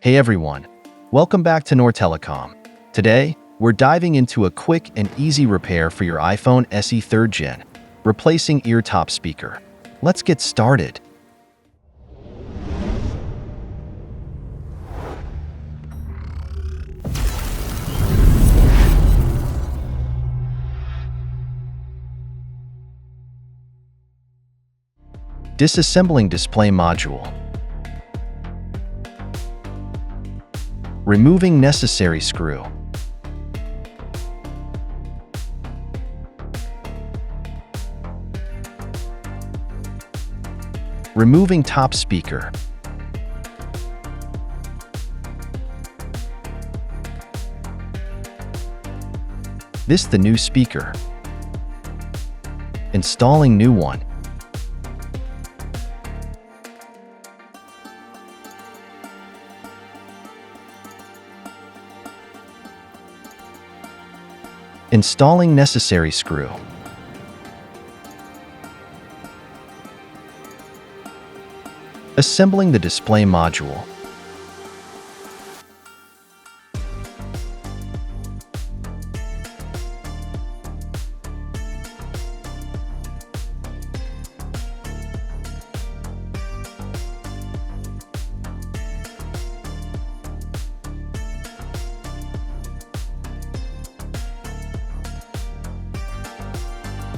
Hey everyone, welcome back to Noor Telecom. Today, we're diving into a quick and easy repair for your iPhone SE 3rd Gen, replacing ear top speaker. Let's get started. Disassembling display module. Removing necessary screw. Removing top speaker. This the new speaker. Installing new one. Installing necessary screw. Assembling the display module.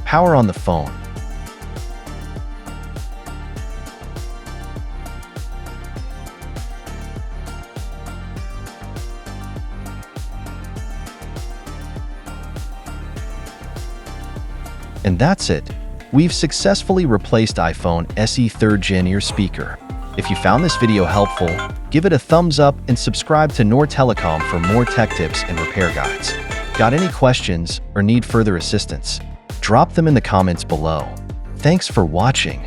Power on the phone. And that's it. We've successfully replaced iPhone SE 3rd Gen ear speaker. If you found this video helpful, give it a thumbs up and subscribe to Noor Telecom for more tech tips and repair guides. Got any questions or need further assistance? Drop them in the comments below. Thanks for watching.